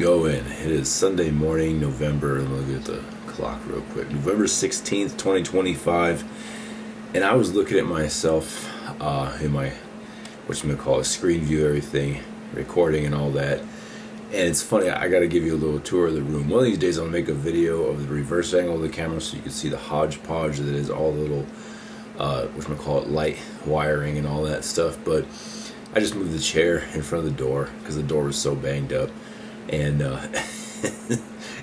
going? It is Sunday morning, November, and look at the clock real quick. November 16th, 2025. And I was looking at myself in my, whatchamacallit, screen view, everything, recording and all that. And it's funny, I got to give you a little tour of the room. One of these days I'll make a video of the reverse angle of the camera so you can see the hodgepodge that is all the little, light wiring and all that stuff. But I just moved the chair in front of the door because the door was so banged up. And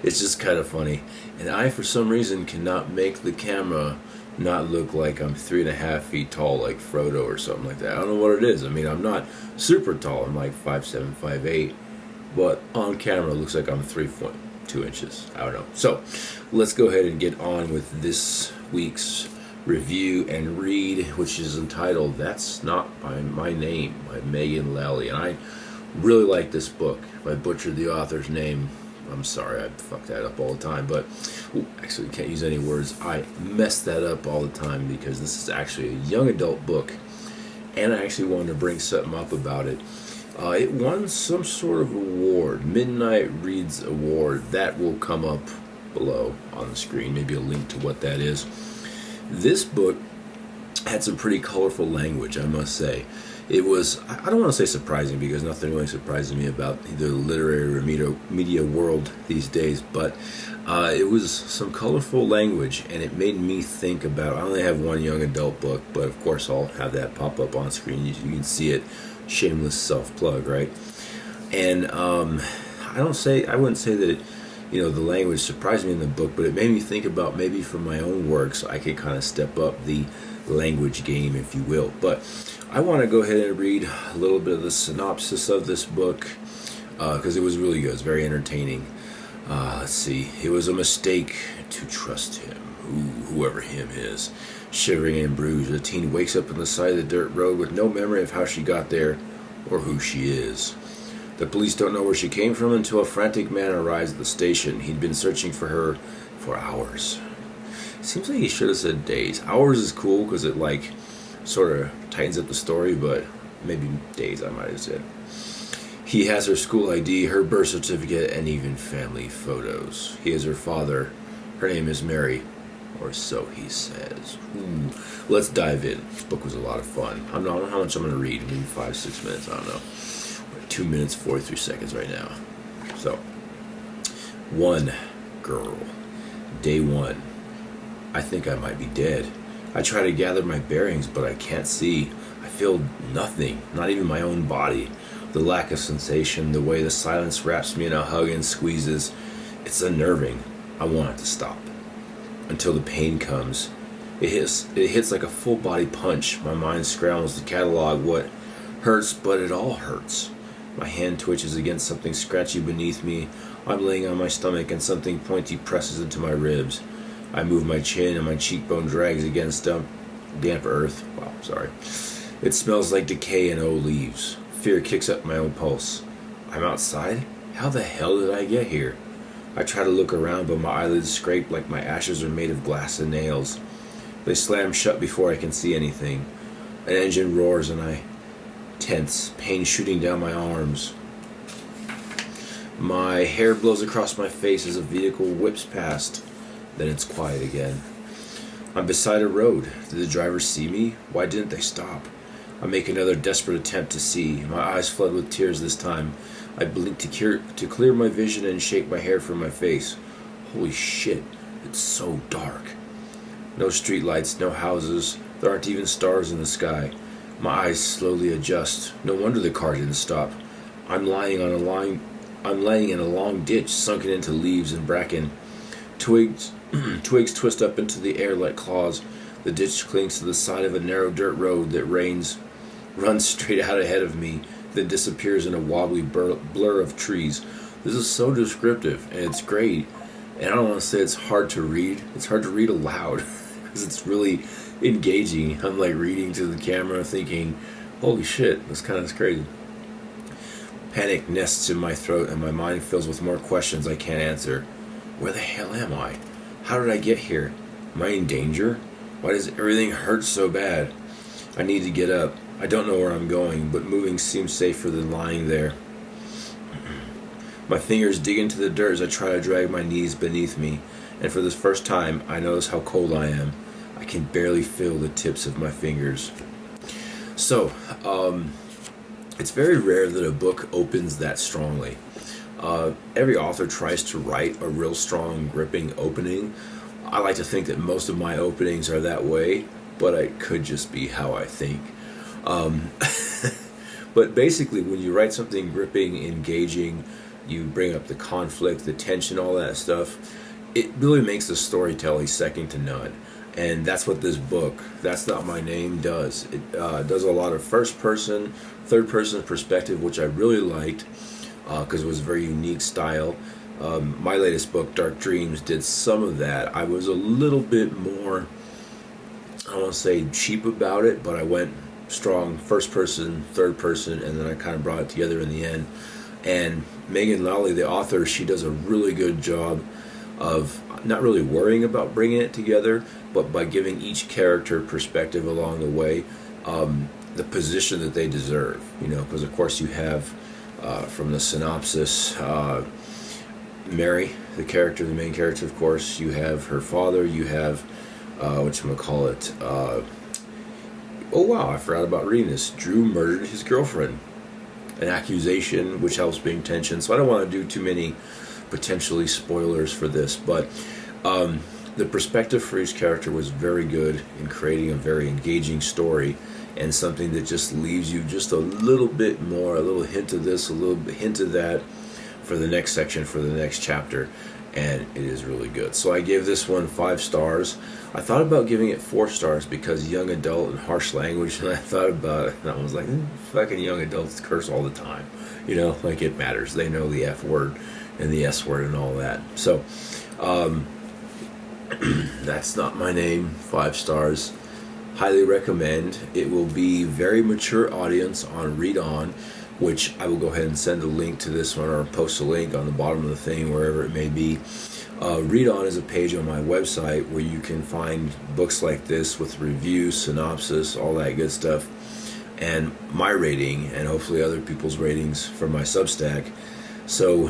it's just kind of funny. And I, for some reason, cannot make the camera not look like I'm 3.5 feet tall like Frodo or something like that. I don't know what it is. I mean, I'm not super tall. I'm like 5'7", 5'8". But on camera, it looks like I'm 3.2 inches. I don't know. So let's go ahead and get on with this week's review and read, which is entitled "That's Not by My Name" by Megan Lally. And I really like this book. If I butchered the author's name, I'm sorry, I fuck that up all the time. But actually, can't use any words. I mess that up all the time because this is actually a young adult book, and I actually wanted to bring something up about it. It won some sort of award, Midnight Reads Award. That will come up below on the screen, maybe a link to what that is. This book had some pretty colorful language, I must say. It was, I don't want to say surprising because nothing really surprises me about the literary or media world these days, but it was some colorful language, and it made me think about, I only have one young adult book, but of course I'll have that pop up on screen. You can see it. Shameless self-plug, right? And I wouldn't say that the language surprised me in the book, but it made me think about maybe for my own works I could kind of step up the language game, if you will. But I want to go ahead and read a little bit of the synopsis of this book because it was really good. It's very entertaining. Let's see. It was a mistake to trust him, whoever him is. Shivering and bruised, a teen wakes up on the side of the dirt road with no memory of how she got there or who she is. The police don't know where she came from until a frantic man arrives at the station. He'd been searching for her for hours. Seems like he should have said days. Hours is cool because it sort of tightens up the story, but maybe days I might have said. He has her school ID, her birth certificate, and even family photos. He is her father. Her name is Mary, or so he says. Let's dive in. This book was a lot of fun. I don't know how much I'm going to read. Maybe 5-6 minutes. I don't know. 2 minutes 43 seconds right now. So, one girl. Day 1. I think I might be dead. I try to gather my bearings, but I can't see. I feel nothing, not even my own body. The lack of sensation, the way the silence wraps me in a hug and squeezes, it's unnerving. I want it to stop. Until the pain comes. It hits like a full body punch. My mind scrambles to catalog what hurts, but it all hurts. My hand twitches against something scratchy beneath me. I'm laying on my stomach and something pointy presses into my ribs. I move my chin and my cheekbone drags against damp earth. Wow, sorry. It smells like decay and old leaves. Fear kicks up my own pulse. I'm outside? How the hell did I get here? I try to look around, but my eyelids scrape like my ashes are made of glass and nails. They slam shut before I can see anything. An engine roars and I tense, pain shooting down my arms. My hair blows across my face as a vehicle whips past. Then it's quiet again. I'm beside a road. Did the driver see me? Why didn't they stop? I make another desperate attempt to see. My eyes flood with tears this time. I blink to clear my vision and shake my hair from my face. Holy shit, it's so dark. No streetlights, no houses. There aren't even stars in the sky. My eyes slowly adjust. No wonder the car didn't stop. I'm laying in a long ditch sunken into leaves and bracken. Twigs twist up into the air like claws. The ditch clings to the side of a narrow dirt road that runs straight out ahead of me, then disappears in a wobbly blur of trees. This is so descriptive, and it's great. And I don't want to say it's hard to read. It's hard to read aloud because it's really engaging. I'm reading to the camera thinking, holy shit, that's kind of crazy. Panic nests in my throat and my mind fills with more questions I can't answer. Where the hell am I? How did I get here? Am I in danger? Why does everything hurt so bad? I need to get up. I don't know where I'm going, but moving seems safer than lying there. My fingers dig into the dirt as I try to drag my knees beneath me, and for the first time I notice how cold I am. I can barely feel the tips of my fingers. So, it's very rare that a book opens that strongly. Every author tries to write a real strong, gripping opening. I like to think that most of my openings are that way, but it could just be how I think. But basically, when you write something gripping, engaging, you bring up the conflict, the tension, all that stuff, it really makes the storytelling second to none. And that's what this book, That's Not My Name, does. It does a lot of first-person, third-person perspective, which I really liked because it was a very unique style. My latest book, Dark Dreams, did some of that. I was a little bit more, I don't want to say cheap about it, but I went strong first-person, third-person, and then I kind of brought it together in the end. And Megan Lally, the author, she does a really good job of not really worrying about bringing it together, but by giving each character perspective along the way, the position that they deserve. Because of course you have from the synopsis, Mary, the main character, of course, you have her father, you have whatchamacallit, oh wow, I forgot about reading this. Drew murdered his girlfriend. An accusation which helps bring tension. So I don't want to do too many potentially spoilers for this, but the perspective for each character was very good in creating a very engaging story, and something that just leaves you just a little bit more, a little hint of this, a little hint of that for the next section, for the next chapter, and it is really good. So I gave this one 5 stars. I thought about giving it 4 stars because young adult and harsh language, and I thought about it, and I was like, fucking young adults curse all the time. Like it matters. They know the F word and the S word and all that. So, That's Not My Name, 5 stars. Highly recommend. It will be very mature audience on Read On, which I will go ahead and send a link to this one, or post a link on the bottom of the thing, wherever it may be. Read On is a page on my website where you can find books like this with reviews, synopsis, all that good stuff, and my rating, and hopefully other people's ratings from my Substack. So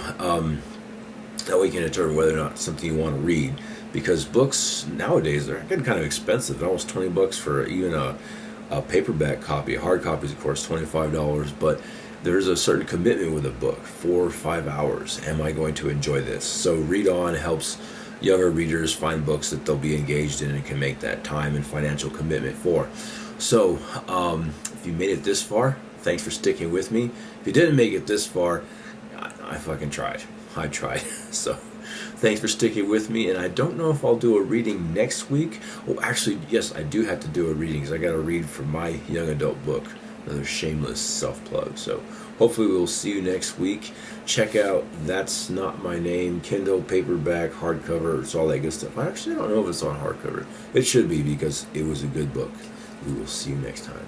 that way you can determine whether or not it's something you want to read. Because books nowadays are getting kind of expensive. They're almost $20 for even a paperback copy. Hard copies, of course, $25. But there's a certain commitment with a book, 4 or 5 hours. Am I going to enjoy this? So Read On helps younger readers find books that they'll be engaged in and can make that time and financial commitment for. So if you made it this far, thanks for sticking with me. If you didn't make it this far, I fucking tried. I tried. So thanks for sticking with me, and I don't know if I'll do a reading next week. Oh, actually, yes, I do have to do a reading because I got to read from my young adult book, another shameless self-plug. So hopefully we'll see you next week. Check out That's Not My Name, Kindle, paperback, hardcover, it's all that good stuff. I actually don't know if it's on hardcover. It should be because it was a good book. We will see you next time.